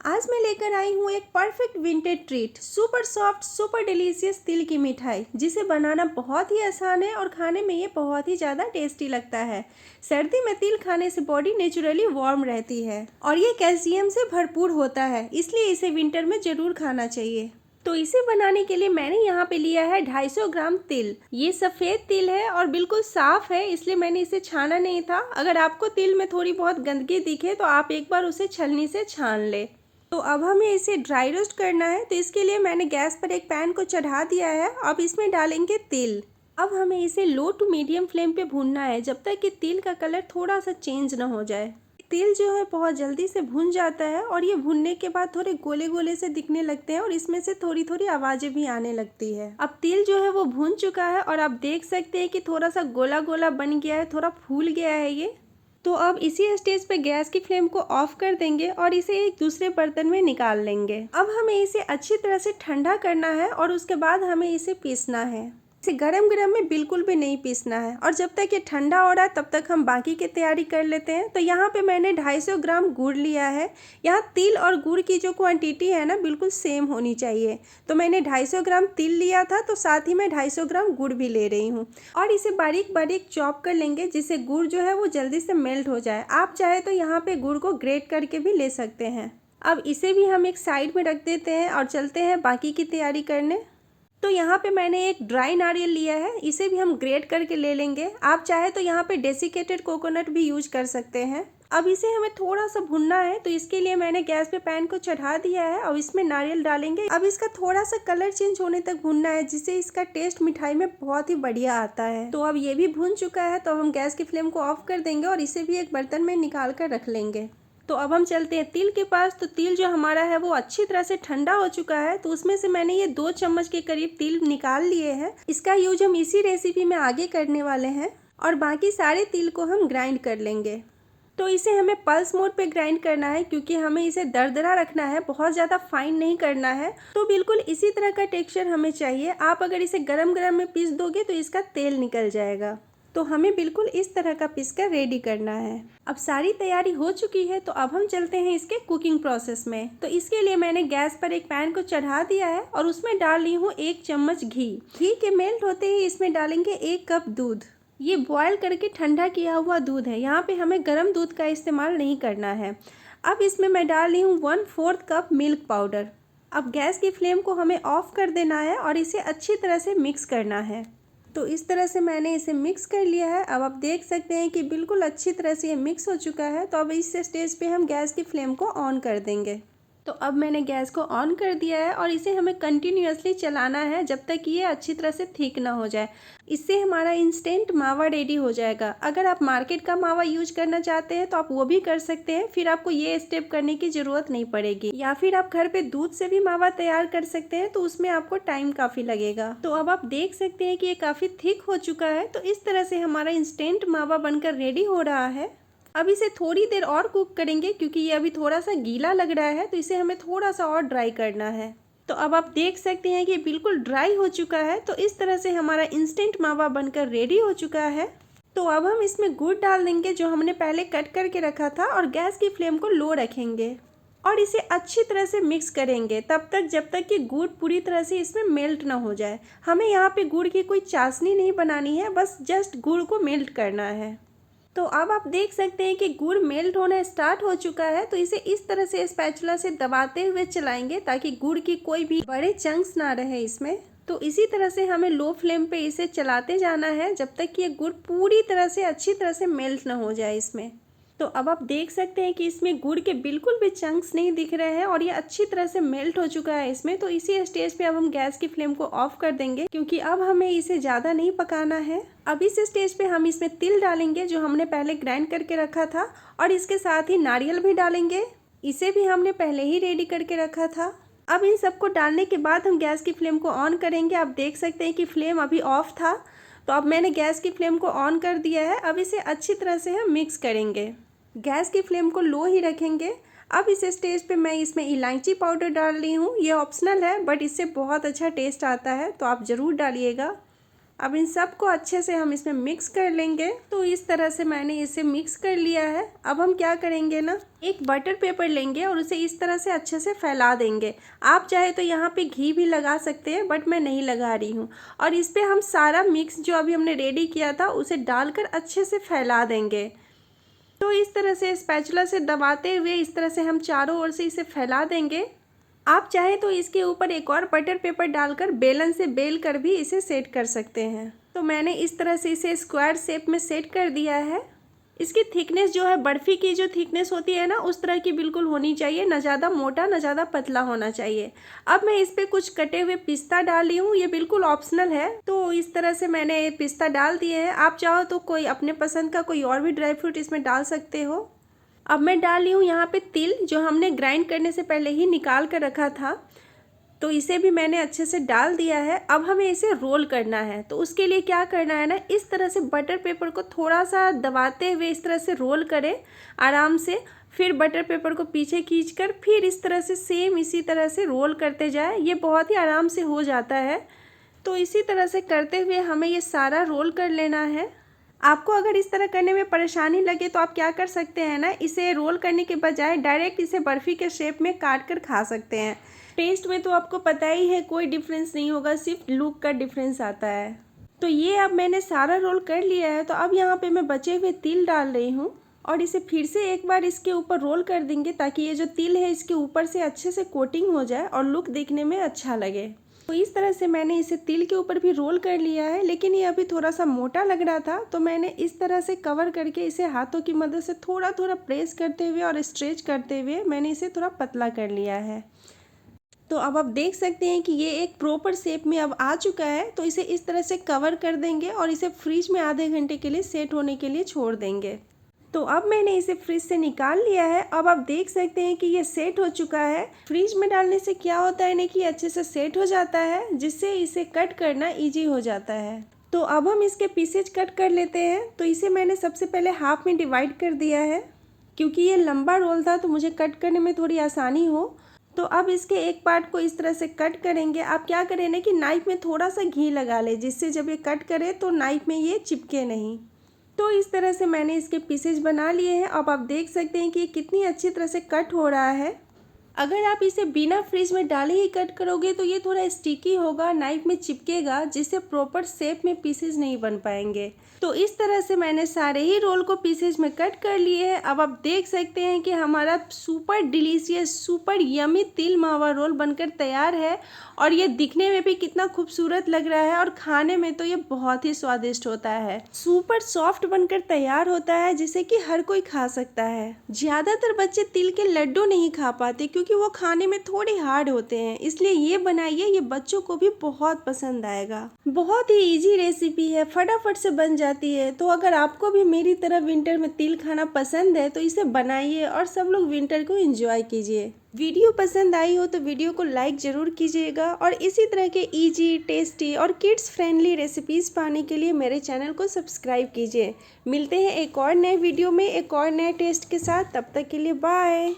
आज मैं लेकर आई हूँ एक perfect vintage treat, super soft super delicious तिल की मिठाई, जिसे बनाना बहुत ही आसान है और खाने में ये बहुत ही ज़्यादा टेस्टी लगता है। सर्दी में तिल खाने से बॉडी नेचुरली वार्म रहती है और ये कैल्शियम से भरपूर होता है, इसलिए इसे विंटर में ज़रूर खाना चाहिए। तो इसे बनाने के लिए मैंने यहाँ पे लिया है 250 ग्राम तिल। ये सफ़ेद तिल है और बिल्कुल साफ़ है, इसलिए मैंने इसे छाना नहीं था। अगर आपको तिल में थोड़ी बहुत गंदगी दिखे तो आप एक बार उसे छलनी से छान ले। तो अब हमें इसे ड्राई रोस्ट करना है, तो इसके लिए मैंने गैस पर एक पैन को चढ़ा दिया है। अब इसमें डालेंगे तिल। अब हमें इसे लो टू मीडियम फ्लेम पे भूनना है जब तक कि तिल का कलर थोड़ा सा चेंज ना हो जाए। तिल जो है बहुत जल्दी से भुन जाता है और ये भुनने के बाद थोड़े गोले गोले से दिखने लगते हैं और इसमें से थोड़ी थोड़ी आवाज़ें भी आने लगती है। अब तिल जो है वो भुन चुका है और आप देख सकते हैं कि थोड़ा सा गोला गोला बन गया है, थोड़ा फूल गया है ये। तो अब इसी स्टेज पे गैस की फ्लेम को ऑफ कर देंगे और इसे एक दूसरे बर्तन में निकाल लेंगे। अब हमें इसे अच्छी तरह से ठंडा करना है और उसके बाद हमें इसे पीसना है। इसे गरम गरम में बिल्कुल भी नहीं पीसना है और जब तक ये ठंडा हो रहा है तब तक हम बाकी की तैयारी कर लेते हैं। तो यहाँ पे मैंने 250 ग्राम गुड़ लिया है। यहाँ तिल और गुड़ की जो क्वांटिटी है ना, बिल्कुल सेम होनी चाहिए। तो मैंने 250 ग्राम तिल लिया था, तो साथ ही मैं 250 ग्राम गुड़ भी ले रही हूँ और इसे बारीक बारीक चॉप कर लेंगे, जिससे गुड़ जो है वो जल्दी से मेल्ट हो जाए। आप चाहे तो यहाँ पे गुड़ को ग्रेट करके भी ले सकते हैं। अब इसे भी हम एक साइड में रख देते हैं और चलते हैं बाकी की तैयारी करने। तो यहाँ पे मैंने एक ड्राई नारियल लिया है, इसे भी हम ग्रेट करके ले लेंगे। आप चाहे तो यहाँ पे डेसिकेटेड कोकोनट भी यूज कर सकते हैं। अब इसे हमें थोड़ा सा भुनना है, तो इसके लिए मैंने गैस पे पैन को चढ़ा दिया है और इसमें नारियल डालेंगे। अब इसका थोड़ा सा कलर चेंज होने तक भुनना है, जिससे इसका टेस्ट मिठाई में बहुत ही बढ़िया आता है। तो अब ये भी भुन चुका है, तो हम गैस की फ्लेम को ऑफ कर देंगे और इसे भी एक बर्तन में निकाल कर रख लेंगे। तो अब हम चलते हैं तिल के पास। तो तिल जो हमारा है वो अच्छी तरह से ठंडा हो चुका है, तो उसमें से मैंने ये 2 चम्मच के करीब तिल निकाल लिए हैं। इसका यूज हम इसी रेसिपी में आगे करने वाले हैं और बाकी सारे तिल को हम ग्राइंड कर लेंगे। तो इसे हमें पल्स मोड पे ग्राइंड करना है, क्योंकि हमें इसे दरदरा रखना है, बहुत ज़्यादा फाइन नहीं करना है। तो बिल्कुल इसी तरह का टेक्सचर हमें चाहिए। आप अगर इसे गरम गरम में पीस दोगे तो इसका तेल निकल जाएगा। तो हमें बिल्कुल इस तरह का पीस कर रेडी करना है। अब सारी तैयारी हो चुकी है, तो अब हम चलते हैं इसके कुकिंग प्रोसेस में। तो इसके लिए मैंने गैस पर एक पैन को चढ़ा दिया है और उसमें डाल रही हूँ 1 चम्मच घी। घी के मेल्ट होते ही इसमें डालेंगे 1 कप दूध। ये बॉयल करके ठंडा किया हुआ दूध है, यहाँ पे हमें गर्म दूध का इस्तेमाल नहीं करना है। अब इसमें मैं डाल रही हूँ 1/4 कप मिल्क पाउडर। अब गैस की फ्लेम को हमें ऑफ कर देना है और इसे अच्छी तरह से मिक्स करना है। तो इस तरह से मैंने इसे मिक्स कर लिया है। अब आप देख सकते हैं कि बिल्कुल अच्छी तरह से ये मिक्स हो चुका है। तो अब इस स्टेज पे हम गैस की फ्लेम को ऑन कर देंगे। तो अब मैंने गैस को ऑन कर दिया है और इसे हमें कंटिन्यूअसली चलाना है जब तक कि ये अच्छी तरह से थिक ना हो जाए। इससे हमारा इंस्टेंट मावा रेडी हो जाएगा। अगर आप मार्केट का मावा यूज करना चाहते हैं तो आप वो भी कर सकते हैं, फिर आपको ये स्टेप करने की ज़रूरत नहीं पड़ेगी। या फिर आप घर पे दूध से भी मावा तैयार कर सकते हैं, तो उसमें आपको टाइम काफ़ी लगेगा। तो अब आप देख सकते हैं कि ये काफ़ी थिक हो चुका है। तो इस तरह से हमारा इंस्टेंट मावा बनकर रेडी हो रहा है। अब इसे थोड़ी देर और कुक करेंगे, क्योंकि ये अभी थोड़ा सा गीला लग रहा है, तो इसे हमें थोड़ा सा और ड्राई करना है। तो अब आप देख सकते हैं कि ये बिल्कुल ड्राई हो चुका है। तो इस तरह से हमारा इंस्टेंट मावा बनकर रेडी हो चुका है। तो अब हम इसमें गुड़ डाल देंगे जो हमने पहले कट करके रखा था और गैस की फ्लेम को लो रखेंगे और इसे अच्छी तरह से मिक्स करेंगे तब तक जब तक कि गुड़ पूरी तरह से इसमें मेल्ट ना हो जाए। हमें यहाँ पे गुड़ की कोई चाशनी नहीं बनानी है, बस जस्ट गुड़ को मेल्ट करना है। तो अब आप देख सकते हैं कि गुड़ मेल्ट होना स्टार्ट हो चुका है। तो इसे इस तरह से स्पैचुला से दबाते हुए चलाएंगे ताकि गुड़ की कोई भी बड़े चंक्स ना रहे इसमें। तो इसी तरह से हमें लो फ्लेम पे इसे चलाते जाना है जब तक कि ये गुड़ पूरी तरह से अच्छी तरह से मेल्ट ना हो जाए इसमें। तो अब आप देख सकते हैं कि इसमें गुड़ के बिल्कुल भी चंक्स नहीं दिख रहे हैं और ये अच्छी तरह से मेल्ट हो चुका है इसमें। तो इसी स्टेज पे अब हम गैस की फ्लेम को ऑफ कर देंगे, क्योंकि अब हमें इसे ज़्यादा नहीं पकाना है। अब इस स्टेज पे हम इसमें तिल डालेंगे जो हमने पहले ग्राइंड करके रखा था और इसके साथ ही नारियल भी डालेंगे, इसे भी हमने पहले ही रेडी करके रखा था। अब इन सबको डालने के बाद हम गैस की फ्लेम को ऑन करेंगे। आप देख सकते हैं कि फ्लेम अभी ऑफ था, तो अब मैंने गैस की फ्लेम को ऑन कर दिया है। अब इसे अच्छी तरह से हम मिक्स करेंगे। गैस की फ्लेम को लो ही रखेंगे। अब इस स्टेज पे मैं इसमें इलायची पाउडर डाल रही हूँ। ये ऑप्शनल है, बट इससे बहुत अच्छा टेस्ट आता है, तो आप ज़रूर डालिएगा। अब इन सबको अच्छे से हम इसमें मिक्स कर लेंगे। तो इस तरह से मैंने इसे मिक्स कर लिया है। अब हम क्या करेंगे ना, एक बटर पेपर लेंगे और उसे इस तरह से अच्छे से फैला देंगे। आप चाहे तो यहाँ पे घी भी लगा सकते हैं, बट मैं नहीं लगा रही हूँ। और इस पर हम सारा मिक्स जो अभी हमने रेडी किया था उसे डालकर अच्छे से फैला देंगे। तो इस तरह से स्पैचुला से दबाते हुए इस तरह से हम चारों ओर से इसे फैला देंगे। आप चाहे तो इसके ऊपर एक और बटर पेपर डालकर बेलन से बेल कर भी इसे सेट कर सकते हैं। तो मैंने इस तरह से इसे स्क्वायर शेप में सेट कर दिया है। इसकी थिकनेस जो है बर्फ़ी की जो थिकनेस होती है ना, उस तरह की बिल्कुल होनी चाहिए, ना ज़्यादा मोटा ना ज़्यादा पतला होना चाहिए। अब मैं इस पर कुछ कटे हुए पिस्ता डाल रही हूँ, ये बिल्कुल ऑप्शनल है। तो इस तरह से मैंने पिस्ता डाल दिए हैं। आप चाहो तो कोई अपने पसंद का कोई और भी ड्राई फ्रूट इसमें डाल सकते हो। अब मैं डाल रही हूँ यहाँ पे तिल, जो हमने ग्राइंड करने से पहले ही निकाल कर रखा था। तो इसे भी मैंने अच्छे से डाल दिया है। अब हमें इसे रोल करना है। तो उसके लिए क्या करना है ना, इस तरह से बटर पेपर को थोड़ा सा दबाते हुए इस तरह से रोल करें आराम से। फिर बटर पेपर को पीछे खींचकर फिर इस तरह से सेम इसी तरह से रोल करते जाए। ये बहुत ही आराम से हो जाता है। तो इसी तरह से करते हुए हमें ये सारा रोल कर लेना है। आपको अगर इस तरह करने में परेशानी लगे तो आप क्या कर सकते हैं ना, इसे रोल करने के बजाय डायरेक्ट इसे बर्फ़ी के शेप में काट कर खा सकते हैं। टेस्ट में तो आपको पता ही है कोई डिफरेंस नहीं होगा, सिर्फ लुक का डिफरेंस आता है। तो ये अब मैंने सारा रोल कर लिया है। तो अब यहाँ पे मैं बचे हुए तिल डाल रही हूँ और इसे फिर से एक बार इसके ऊपर रोल कर देंगे, ताकि ये जो तिल है इसके ऊपर से अच्छे से कोटिंग हो जाए और लुक देखने में अच्छा लगे। तो इस तरह से मैंने इसे तिल के ऊपर भी रोल कर लिया है, लेकिन ये अभी थोड़ा सा मोटा लग रहा था। तो मैंने इस तरह से कवर करके इसे हाथों की मदद से थोड़ा थोड़ा प्रेस करते हुए और स्ट्रेच करते हुए मैंने इसे थोड़ा पतला कर लिया है। तो अब आप देख सकते हैं कि ये एक प्रॉपर शेप में अब आ चुका है। तो इसे इस तरह से कवर कर देंगे और इसे फ्रिज में आधे घंटे के लिए सेट होने के लिए छोड़ देंगे। तो अब मैंने इसे फ्रिज से निकाल लिया है। अब आप देख सकते हैं कि ये सेट हो चुका है। फ्रिज में डालने से क्या होता है ना कि अच्छे से सेट हो जाता है, जिससे इसे कट करना इजी हो जाता है। तो अब हम इसके पीसेज कट कर लेते हैं। तो इसे मैंने सबसे पहले हाफ में डिवाइड कर दिया है, क्योंकि ये लंबा रोल था तो मुझे कट करने में थोड़ी आसानी हो। तो अब इसके एक पार्ट को इस तरह से कट करेंगे। आप क्या करें ना कि नाइफ में थोड़ा सा घी लगा ले, जिससे जब ये कट करे तो नाइफ में ये चिपके नहीं। तो इस तरह से मैंने इसके पीसेज बना लिए हैं। अब आप देख सकते हैं कि ये कितनी अच्छी तरह से कट हो रहा है। अगर आप इसे बिना फ्रिज में डाले ही कट करोगे तो ये थोड़ा स्टिकी होगा, नाइफ में चिपकेगा, जिससे प्रॉपर शेप में पीसेज नहीं बन पाएंगे। तो इस तरह से मैंने सारे ही रोल को पीसेज में कट कर लिए हैं। अब आप देख सकते हैं कि हमारा सुपर डिलीशियस सुपर यमी तिल मावा रोल बनकर तैयार है। और ये दिखने में भी कितना खूबसूरत लग रहा है और खाने में तो ये बहुत ही स्वादिष्ट होता है। सुपर सॉफ्ट बनकर तैयार होता है, जिसे कि हर कोई खा सकता है। ज़्यादातर बच्चे तिल के लड्डू नहीं खा पाते, क्योंकि वो खाने में थोड़े हार्ड होते हैं। इसलिए ये बनाइए, ये बच्चों को भी बहुत पसंद आएगा। बहुत ही इजी रेसिपी है, फटाफट से बन जाती है। तो अगर आपको भी मेरी तरह विंटर में तिल खाना पसंद है तो इसे बनाइए और सब लोग विंटर को एंजॉय कीजिए। वीडियो पसंद आई हो तो वीडियो को लाइक ज़रूर कीजिएगा और इसी तरह के इजी, टेस्टी और किड्स फ्रेंडली रेसिपीज़ पाने के लिए मेरे चैनल को सब्सक्राइब कीजिए। मिलते हैं एक और नए वीडियो में एक और नए टेस्ट के साथ। तब तक के लिए बाय।